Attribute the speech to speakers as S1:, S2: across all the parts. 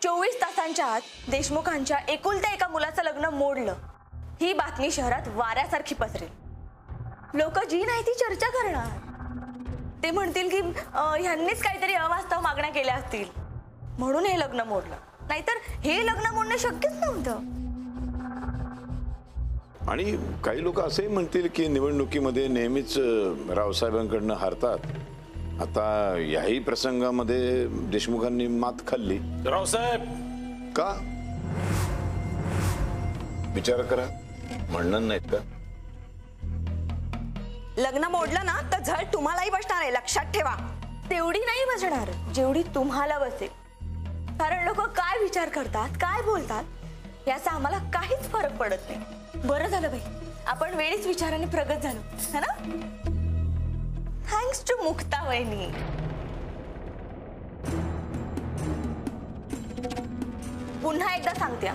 S1: 24 तासांच्या आत देशमुखांच्या एकुलत्या एका मुलाचं लग्न मोडलं, ही बातमी शहरात वाऱ्यासारखी पसरेल. लोक जी नाही ती चर्चा करणार. ते म्हणतील की ह्यांनीच काहीतरी अवास्तव मागण्या केल्या असतील म्हणून हे लग्न मोडलं, नाहीतर हे लग्न मोडणं शक्यच नव्हतं.
S2: आणि काही लोक असेही म्हणतील की निवडणुकीमध्ये नेहमीच रावसाहेबांकडनं हारतात. आता याही प्रसंगामध्ये देशमुखांनी मात खाल्ली.
S3: रावसाहेब
S2: का विचार करा, म्हणणार नाहीत का?
S4: लग्न मोडलं ना तर झळ तुम्हालाही बसणार आहे, लक्षात ठेवा.
S1: तेवढी नाही बसणार जेवढी तुम्हाला बसेल. कारण लोक काय विचार करतात, काय बोलतात याचा आम्हाला काहीच फरक पडत नाही. बरं झालं बाई, आपण वेळीच विचाराने प्रगत झालो है ना. थँक्स टू मुक्ता वहिनी. पुन्हा एकदा सांगते,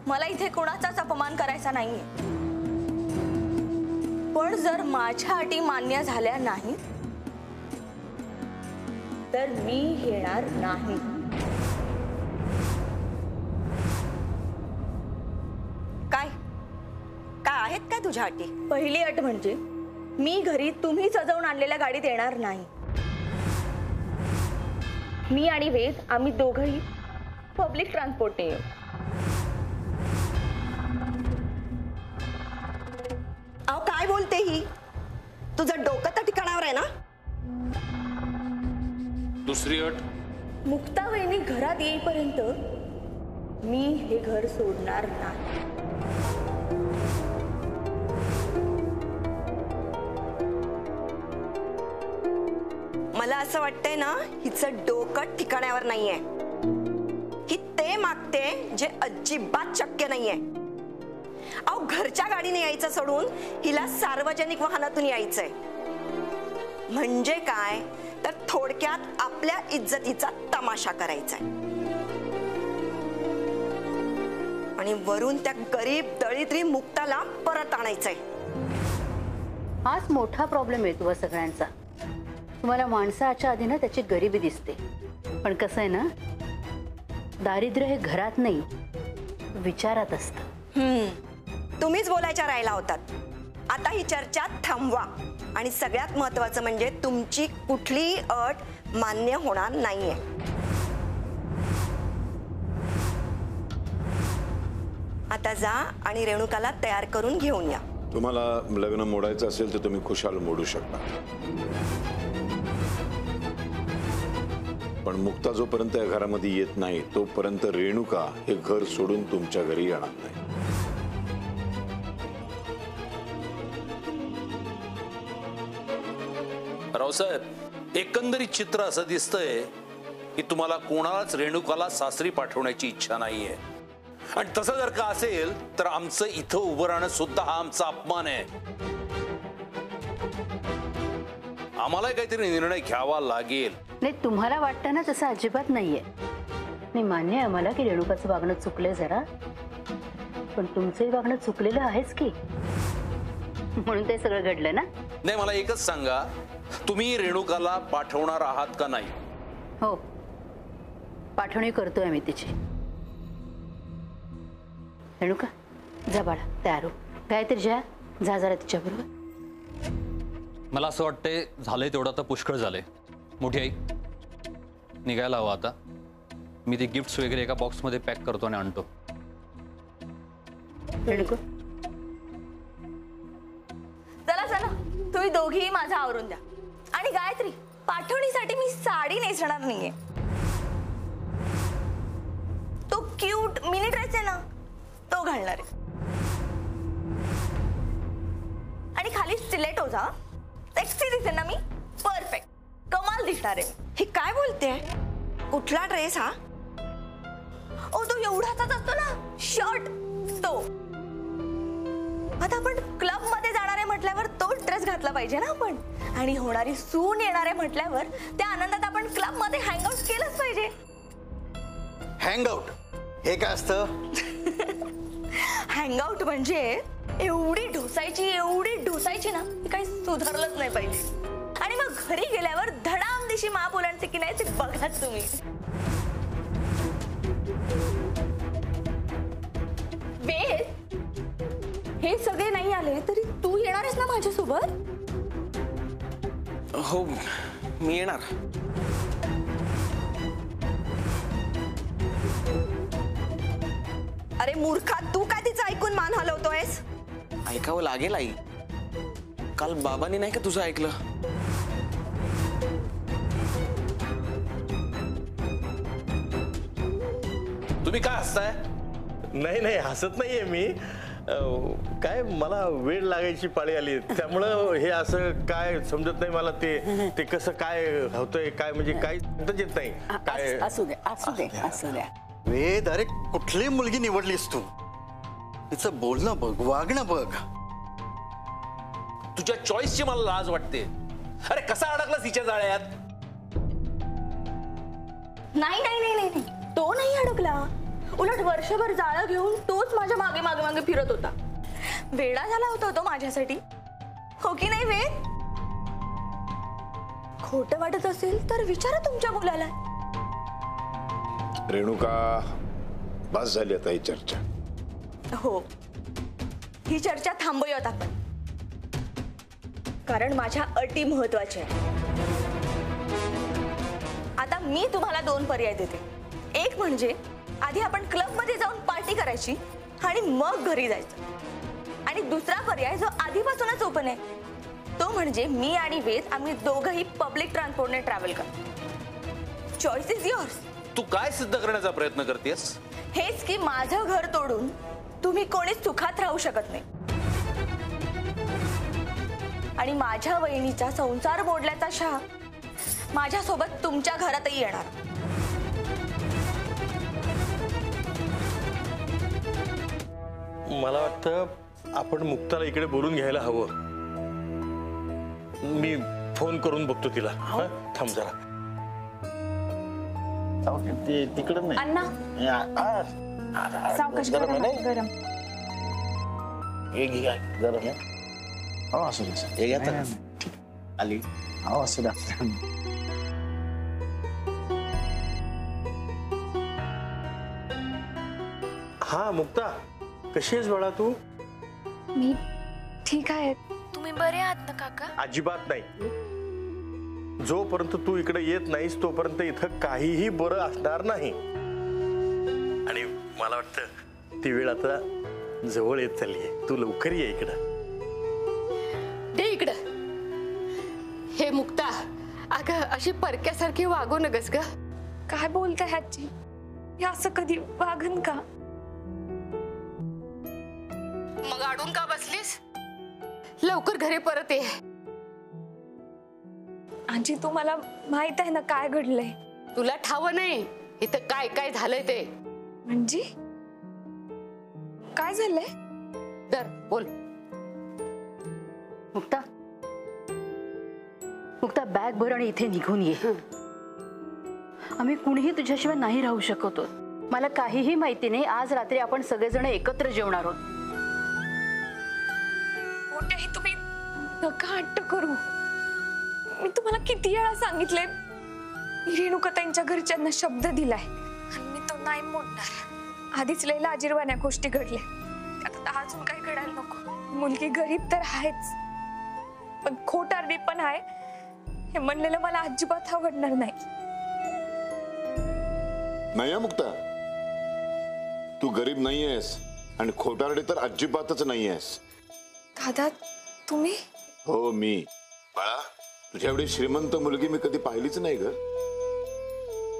S1: मला इथे कोणाचाच अपमान करायचा नाहीये. पण जर माझ्या अटी मान्य झाल्या नाही तर मी येणार नाही.
S4: काय काय आहेत काय तुझ्या अटी?
S1: पहिली अट म्हणजे मी घरी तुम्ही सजवून आणलेल्या गाडीत येणार नाही. मी आणि वेद आम्ही दोघंही पब्लिक ट्रान्सपोर्टने येऊ.
S4: अहो काय बोलते ही? तुझं डोकं तर ठिकाणावर आहे ना?
S3: दुसरी अट,
S1: मुक्ता वहिनी घरात येईपर्यंत मी हे घर सोडणार नाही.
S4: मला असं वाटतंय ना, हिचं डोकं ठिकाण्यावर नाहीये. ही ते मागते जे अजिबात शक्य नाहीये. अहो घरच्या गाडीने यायचं सोडून हिला सार्वजनिक वाहनातून यायचंय. म्हणजे काय तर थोडक्यात आपल्या इज्जतीचा तमाशा करायचाय. आणि वरून त्या गरीब दळिद्री मुक्ताला परत आणायचंय.
S5: हाच मोठा प्रॉब्लेम आहे तुझा सगळ्यांचा. तुम्हाला माणसाच्या आधी ना त्याची गरिबी दिसते, पण कसं आहे ना, दारिद्र्य हे घरात नाही विचारात असतं.
S4: तुम्हीच बोलायच्या राहिला होतात. आता ही चर्चा थांबवा. आणि सगळ्यात महत्वाचं म्हणजे तुमची कुठलीही अट मान्य होणार नाहीये. आता जा आणि रेणुकाला तयार करून घेऊन या.
S2: तुम्हाला लग्न मोडायचं असेल तर तुम्ही खुशाल मोडू शकता, पण मुक्ता जोपर्यंत या घरामध्ये येत नाही तोपर्यंत रेणुका हे घर सोडून तुमच्या घरी येणार नाही.
S3: रावसाहेब, एकंदरीत चित्र असं दिसतंय की तुम्हाला कोणालाच रेणुकाला सासरी पाठवण्याची इच्छा नाहीये. आणि तसं जर का असेल तर आमचं इथं उभं राहणं सुद्धा हा आमचा अपमान आहे. आम्हाला काहीतरी निर्णय घ्यावा लागेल.
S5: नाही, तुम्हाला वाटतं ना तसं अजिबात नाहीये. नाही, मान्य आहे आम्हाला की रेणुकाचं वागणं चुकलंय जरा, पण तुमचंही वागणं चुकलेलं आहेच की, म्हणून ते सगळं घडलं ना.
S3: नाही, मला एकच सांगा, तुम्ही रेणुकाला पाठवणार आहात का नाही?
S5: हो, पाठवणी करतोय आम्ही तिची. रेणुका जा बाळा, तयार हो. गायत्री जा जरा तिच्याबरोबर.
S6: मला असं वाटतंय झालंय तेवढं आता पुष्कळ झालंय. मोठी आई, निघायला हवं आता. मी ते गिफ्ट्स वगैरे एका बॉक्समध्ये पॅक करतो आणि आणतो.
S5: रेणुका
S1: चला चला, तुम्ही दोघीही माझं आवरून द्या. आणि गायत्री, पाठवणीसाठी मी साडी नेसणार नाहीये. तो क्यूट मिनी ड्रेस आहे ना, तो घालणार आहे. आणि खाली स्टिलेटोचा सेक्सी दिसेल ना मी. परफेक्ट, कमाल दिसणार आहे.
S4: ही काय बोलते? कुठला ड्रेस हा?
S1: ओ तो एवढाचाच असतो ना, शर्ट तो. आता आपण क्लब मध्ये जाणार आहे म्हटल्यावर तोच ड्रेस घातला पाहिजे ना आपण. आणि होणारी सून येणार आहे म्हटल्यावर त्या आनंदात आपण क्लब मध्ये हँगआउट केलंच पाहिजे.
S7: हँगआउट हे काय असतं?
S1: हँगआउट म्हणजे एवढी ढोसायची ना, की काही सुधारलंच नाही पाहिजे. आणि मग घरी गेल्यावर धडाम दिशी महापुलांचे की नाही ते बघाच तुम्ही. वेद, हे सगळे नाही आले तरी तू येणार आहेस ना माझ्यासोबत?
S8: हो मी येणार.
S4: अरे मूर्खा, तू काय तिचं ऐकून मान हलवतोयस?
S8: ऐकावं लागेल आई. काल बाबांनी नाही का तुझं ऐकलं?
S3: तुम्ही काय हसताय?
S9: नाही नाही, हसत नाहीये मी. काय मला वेळ लागायची पाळी आली, त्यामुळं हे असं काय समजत नाही मला. ते कसं काय होतंय, काय म्हणजे काय समजत येत नाही काय.
S5: असू दे असू दे असू द्या.
S7: वेद, अरे कुठली मुलगी निवडलीस तू? तिचं बोलणं बघ, वागणं बघ.
S3: तुझ्या चॉईसची मला लाज वाटते. अरे कसा अडकलास हिच्या जाळ्यात?
S1: नाही नाही नाही नाही नाही, तो नाही अडकला. उलट वर्षभर जाळं घेऊन तोच माझ्या मागे मागे मागे फिरत होता. वेडा झाला होता तो माझ्यासाठी, हो की नाही वेद? खोटं वाटत असेल तर विचारा तुमच्या मुलाला.
S2: रेणुका, बस झाली आता ही चर्चा.
S1: हो, ही चर्चा थांबूयात आपण, कारण माझ्या अटी महत्वाच्या आहेत. आता मी तुम्हाला 2 पर्याय देते. एक म्हणजे आधी आपण क्लब मध्ये जाऊन पार्टी करायची आणि मग घरी जायचं. आणि दुसरा पर्याय जो आधीपासूनच ओपन आहे, तो म्हणजे मी आणि वेद आम्ही दोघंही पब्लिक ट्रान्सपोर्टने ट्रॅव्हल करतो. Choice is yours.
S3: तू काय सिद्ध करण्याचा प्रयत्न करतेस?
S1: हेच की माझं घर तोडून तुम्ही कोणीच सुखात राहू शकत नाही आणि माझ्या वहिनीचा संसार मोडल्याचा शाह माझ्यासोबत तुमच्या घरातही येणार.
S9: मला वाटतं आपण मुक्ताला इकडे बोलून घ्यायला हवं. मी फोन करून बघतो तिला. थांब जरा. तिकडं नाही.
S1: अण्णा, सावकाश, गरम आहे, गरम.
S9: गरम आहे.
S7: हो असू दे. आली. हो असू द्या.
S9: हा मुक्ता, कशी आहेस बाळा तू?
S10: मी ठीक आहे. तुम्ही बरे आहात ना काका?
S9: अजिबात नाही. जोपर्यंत तू इकडे येत नाहीस तोपर्यंत इथं काहीही बरं असणार नाही. आणि मला वाटतं ती वेळ आता जवळ येत चाललीये. तू लवकर ये इकडं.
S11: दे इकडं. हे मुक्ता, अगं अशी परक्यासारखी वागू नगस ग.
S10: काय बोलताय आजी? हे असं कधी वागन का?
S11: मग अडून का बसलीस? लवकर घरी परत ये.
S10: आजी, तुम्हाला माहित आहे ना काय घडलंय?
S11: तुला ठाव नाही इथं काय काय झालंय ते?
S10: म्हणजे काय झालंय?
S11: तर बोल.
S5: मुक्ता, मुक्ता बॅग भर आणि इथे निघून ये. आम्ही कुणीही तुझ्याशिवाय नाही राहू शकतो. मला काहीही माहिती नाही. आज रात्री आपण सगळेजण एकत्र जेवणार आहोत.
S10: मोठेही तुम्ही नका हट्ट करू. मी तुम्हाला किती वेळा सांगितलंय, रेणुका त्यांच्या घरच्यांना शब्द दिलाय आणि मी तो नाही मोडणार. आधीच लय लाजिरवाण्या गोष्टी घडल्या, आता अजून काही घडायला नको. मुलगी गरीब तर आहेच, पण खोटारडी पण आहे. हे म्हणलेलं मला अजिबात आवडणार नाही.
S2: नाही मुक्ता, तू गरीब नाही आहेस आणि खोटारडे तर अजिबातच नाही आहेस.
S10: दादा, तुम्ही?
S2: हो मी. बाळा, तुझ्या एवढी श्रीमंत मुलगी मी कधी पाहिलीच नाही ग.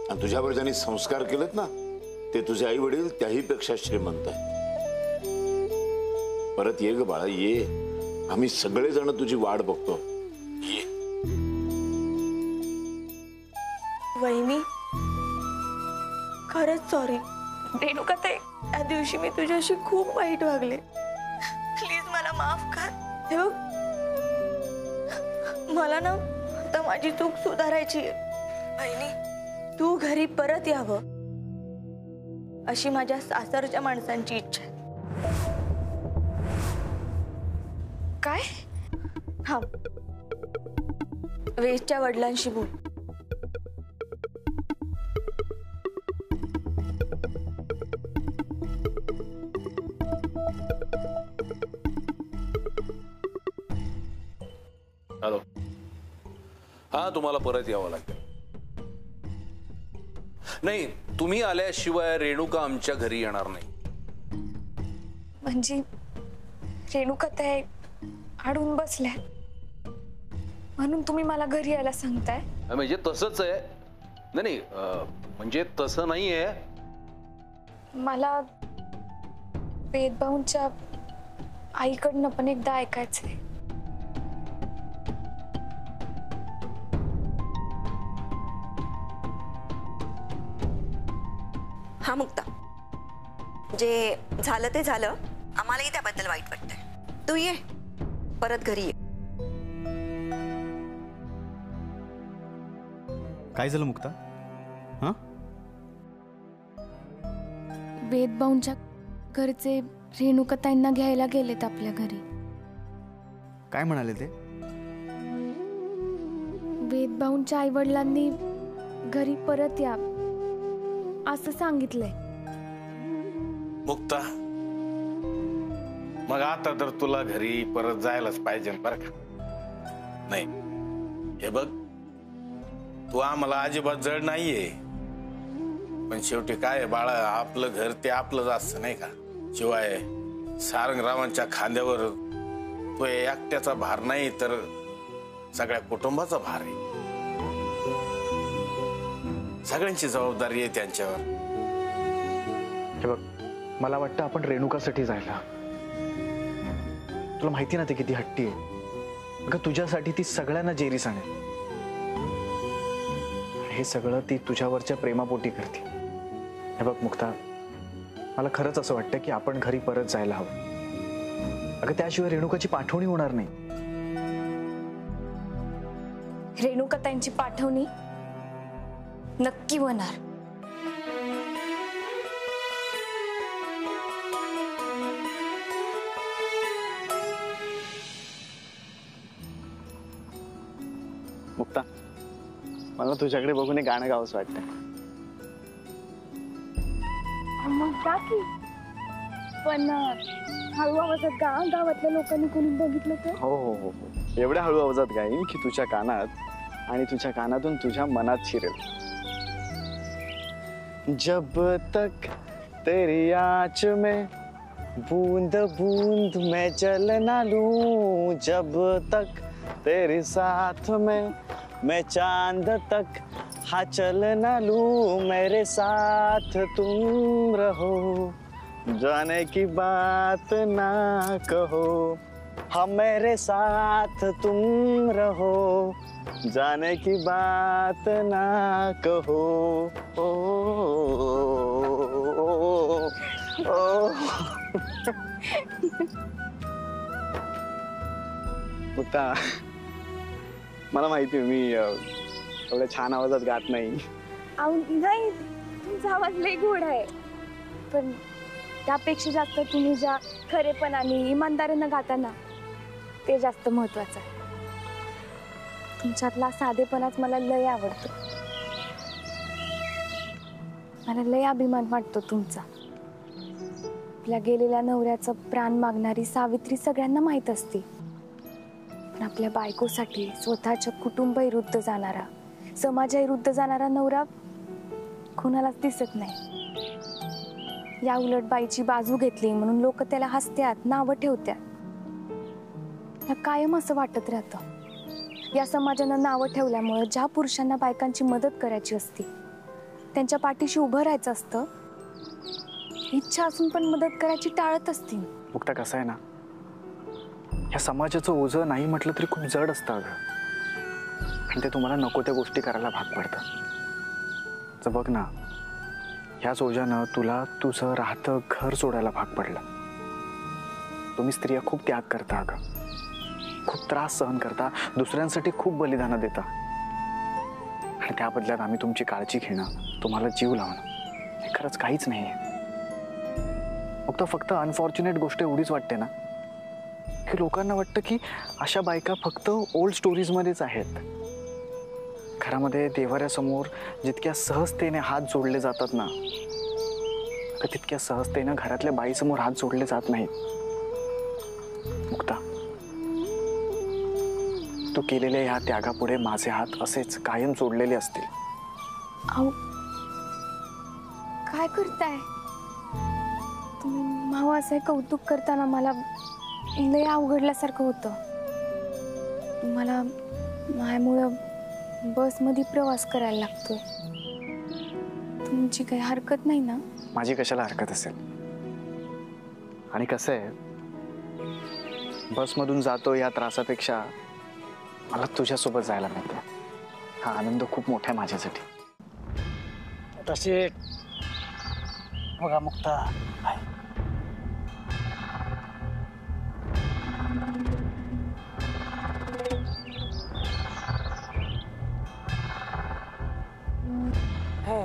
S2: आणि तुझ्यावर ज्यांनी संस्कार केलेत ना, ते तुझे आई वडील त्याही पेक्षा श्रीमंत आहे. परत ये ग बाळा, ये. आम्ही सगळेजण तुझी वाट बघतो. ये.
S1: वहिनी, खरंच सॉरी.
S10: रेणुका ताई,
S1: त्या दिवशी मी तुझ्याशी खूप वाईट वागले. प्लीज मला माफ कर. हे बघ, मला ना आता माझी चूक सुधारायची आहे. बहिणी, तू घरी परत यावं अशी माझ्या सासरच्या माणसांची इच्छा आहे.
S10: काय?
S1: हा, वेदच्या वडिलांशी बोल.
S3: हा तुम्हाला परत यावं लागेल. नाही, तुम्ही आल्याशिवाय रेणुका आमच्या घरी येणार नाही.
S10: म्हणजे रेणुका ताई अडून बसल्या म्हणून तुम्ही मला घरी यायला सांगताय?
S3: म्हणजे तसंच आहे. नाही म्हणजे तसं नाहीये.
S10: मला वेदभाऊंच्या आईकडनं पण एकदा ऐकायचंय.
S4: हा मुक्ता, जे झालं ते झालं. आम्हालाही त्याबद्दल वाईट वाटतंय. तू ये परत घरी ये.
S12: काय झालं मुक्ता? हा,
S10: वेदभाऊंच्या घरचे रेणुकाताईंना घ्यायला गेलेत आपल्या घरी.
S12: काय म्हणाले ते?
S10: वेदभाऊंच्या आई वडिलांनी घरी परत या असं सांगितलंय.
S13: मुक्ता, मग आता तर तुला घरी परत जायलाच पाहिजे बरं का? नाही, हे बघ, तू आम्हाला अजिबात जड नाहीये, पण शेवटी काय बाळा, आपलं घर ते आपलंच असतं नाही का? शिवाय सारंगरावांच्या खांद्यावर तो एकट्याचा भार नाही तर सगळ्या कुटुंबाचा भार आहे. सगळ्यांची जबाबदारी आहे त्यांच्यावर.
S12: हे बघ, मला वाटतं आपण रेणुकासाठी जायला. तुला माहिती ना ते किती हट्टी आहे. अगं तुझ्यासाठी ती सगळ्यांना जेरी सांगेल. हे सगळं ती तुझ्यावरच्या प्रेमापोटी करते. हे बघ मुक्ता, मला खरंच असं वाटतं की आपण घरी परत जायला हवं. अगं त्याशिवाय रेणुकाची पाठवणी होणार नाही.
S10: रेणुकाताईंची पाठवणी नक्की होणार.
S12: मुक्ता, मला तुझ्याकडे बघून एक गाणं गावंसं वाटतं.
S10: मग बाकी पण हळू आवाजात गा, गावातल्या लोकांनी कोणी बघितलं तर?
S12: हो हो हो हो, एवढ्या हळू आवाजात गाईन की तुझ्या कानात आणि तुझ्या कानातून तुझ्या मनात शिरेल. जब तक तेरी आँच में बूंद बूंद मैं जल ना लूं, जब तक तेरे साथ में मैं चांद तक हाँ चल ना लूं, मेरे साथ तुम रहो, जाने की बात ना कहो. हाँ मेरे साथ तुम रहो, जाने की बात ना कहो. ओ, ओ, ओ, ओ. मुक्ता, मला माहिती मी एवढ्या छान आवाजात गात नाही.
S10: नाही, तुमचा आवाज लय गोड आहे, पण त्यापेक्षा जास्त तुम्ही ज्या खरेपणाने इमानदारीनं गाताना ते जास्त महत्वाचं आहे. तुमच्यातला साधेपणाच मला लय आवडतो. मला लय अभिमान वाटतो तुमचा. आपल्या गेलेल्या नवऱ्याचं प्राण मागणारी सावित्री सगळ्यांना माहित असते, पण आपल्या बायकोसाठी स्वतःच्या कुटुंबाविरुद्ध जाणारा, समाजाविरुद्ध जाणारा नवरा कोणालाच दिसत नाही. या उलट बाईची बाजू घेतली म्हणून लोक त्याला हसत्यात, नावं ठेवत्यात. कायम असं वाटत राहतं, या समाजानं नावं ठेवल्यामुळे ज्या पुरुषांना बायकांची मदत करायची असते त्यांच्या पाठीशी उभं राहायचं असतं, इच्छा असून पण मदत करायची टाळत असतील.
S12: मुक्ता, कसं आहे ना, या समाजाचं ओझं नाही म्हटलं तरी खूप जड असतं अगं, आणि ते तुम्हाला नको त्या गोष्टी करायला भाग पडतं. तर बघ ना, ह्याच ओझ्यानं तुला तुझं राहतं घर सोडायला भाग पडलं. तुम्ही स्त्रिया खूप त्याग करता अगं, खूप त्रास सहन करता, दुसऱ्यांसाठी खूप बलिदानं देता, आणि त्या बदल्यात आम्ही तुमची काळजी घेणं, तुम्हाला जीव लावणं, हे खरंच काहीच नाही आहे. फक्त अनफॉर्च्युनेट गोष्ट एवढीच वाटते ना की लोकांना वाटतं की अशा बायका फक्त ओल्ड स्टोरीजमध्येच आहेत. घरामध्ये देवाऱ्यासमोर जितक्या सहजतेने हात जोडले जातात ना, तितक्या सहजतेने घरातल्या बाईसमोर हात जोडले जात नाहीत. मुक्ता, तू केलेल्या ह्या त्यागापुढे माझे हात असेच कायम जोडलेले असतील.
S10: अहो काय करताय तुम्ही? मावाचं कौतुक करताना मला लय अवघडल्यासारखं होतं. मला मायामुळं बसमध्ये प्रवास करायला लागतोय. तुमची काही हरकत नाही ना?
S12: माझी कशाला हरकत असेल. आणि कसं आहे, बसमधून जातो या त्रासापेक्षा मला तुझ्यासोबत जायला मिळतं. हा आनंद खूप मोठा आहे माझ्यासाठी.
S14: तसे बघा मुक्ता,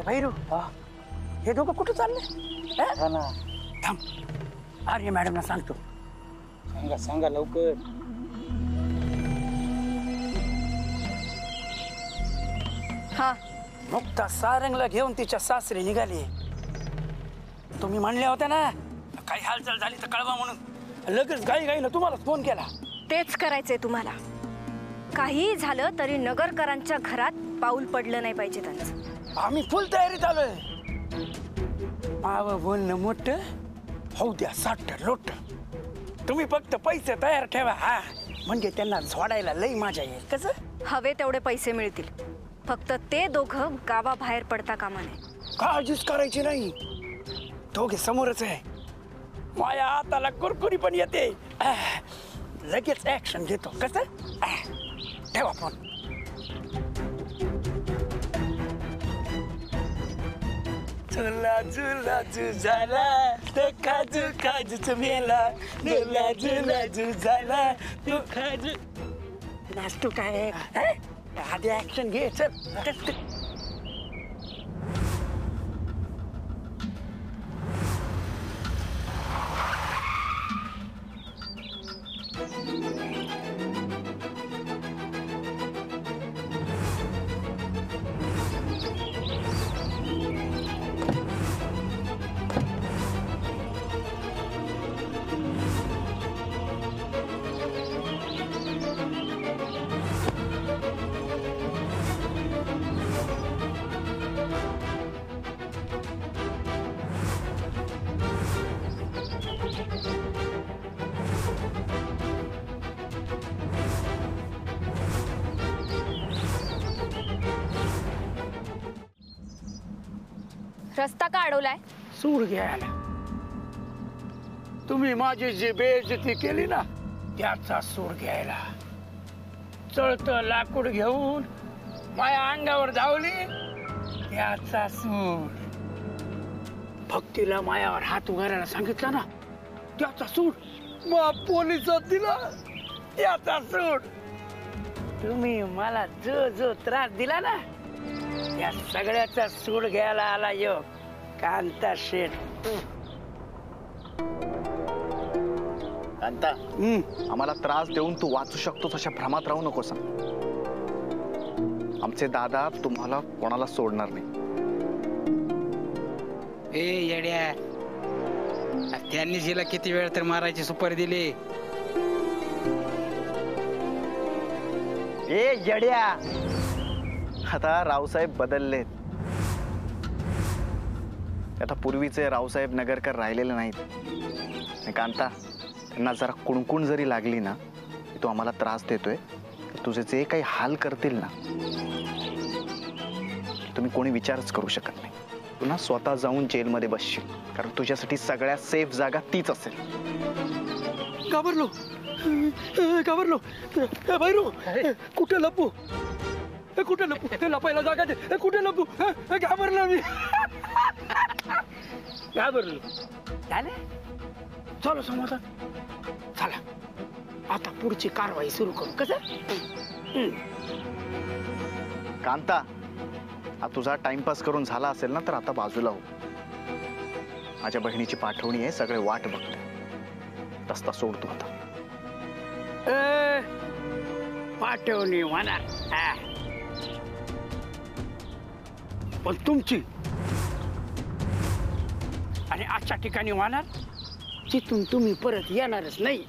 S14: भैरू हे दोघं कुठं चालले? थांब, अरे मॅडमला सांगतो. सांगा सांगा लवकर.
S1: हा,
S14: मुक्ता सारंगला घेऊन तिच्या सासरी निघाली. तुम्ही म्हणल्या होत्या ना काही हालचाल झाली तर कळवा म्हणून. लगेच गाईनं तुम्हालाच फोन केला.
S1: तेच करायचंय तुम्हाला. काही झालं तरी नगरकरांच्या घरात पाऊल पडलं नाही पाहिजे त्यांचं.
S14: आम्ही फुल तयारीत आलोय. मावं बोलणं मोठं होऊ द्या साठ लोट. तुम्ही फक्त पैसे तयार ठेवा. हा म्हणजे त्यांना झोडायला लई मजा येईल. कसं
S1: हवे तेवढे पैसे मिळतील. फक्त ते दोघं गावाबाहेर पडता कामा नये.
S14: काळजीच करायची नाही. दोघे समोरच आहे. माझ्या हाताला कुरकुरी पण येते. लगेच ऍक्शन घेतो. कसं ठेवा फोन. झुला झुला झुजाला तो काजू काजूच मेला. झुला झुला झुजाला तो काजू. नाचतो काय? आधी ऍक्शन घे. चल.
S10: रस्ता का अडवलाय?
S14: सूर घ्यायला. तुम्ही माझी जी बेइज्जती केली ना त्याचा सूर घ्यायला. चळत लाकूड घेऊन माझ्या अंगावर धावली त्याचा सूर. भक्तीला मायावर हात उगारायला सांगितला ना त्याचा सूर. मग पोलिसात दिला त्याचा सूर. तुम्ही मला जो जो त्रास दिला ना या सगळ्याचा सूड घ्यायला आला योग कांता शेठ.
S12: कांता, आम्हाला त्रास देऊन तू वाचू शकतोस अशा भ्रमात राहू नकोस. आमचे दादा तुम्हाला कोणाला सोडणार नाही.
S15: ए येड्या, त्यांनी जिला किती वेळ तर मारायची सुपारी दिली.
S12: ए येड्या, आता रावसाहेब बदललेत. आता पूर्वीचे रावसाहेब नगरकर राहिलेले नाहीत. कांता, त्यांना जरा कुणकुण जरी लागली ना तो आम्हाला त्रास देतोय. तुझे जे काही हाल करतील ना तुम्ही कोणी विचारच करू शकत नाही. पुन्हा स्वतः जाऊन जेलमध्ये बसशील. कारण तुझ्यासाठी सगळ्यात सेफ जागा तीच असेल.
S14: घाबरलो घाबरलो. भैरू कुठे लपू? कुठे लपू? लपायला जागा दे. कुठे लपू? घाबरलो मी. घाबरलो. झालं चलो समाधान. चला आता पुढची कारवाई सुरू करू. कसं
S12: कांता, हा तुझा टाइमपास करून झाला असेल ना तर आता बाजूला हो. माझ्या बहिणीची पाठवणी आहे. सगळे वाट बघते. रस्ता सोडतो आता.
S14: पाठवणी होणार पण तुमची. आणि अशा ठिकाणी होणार जिथून तुम्ही परत येणारच नाही.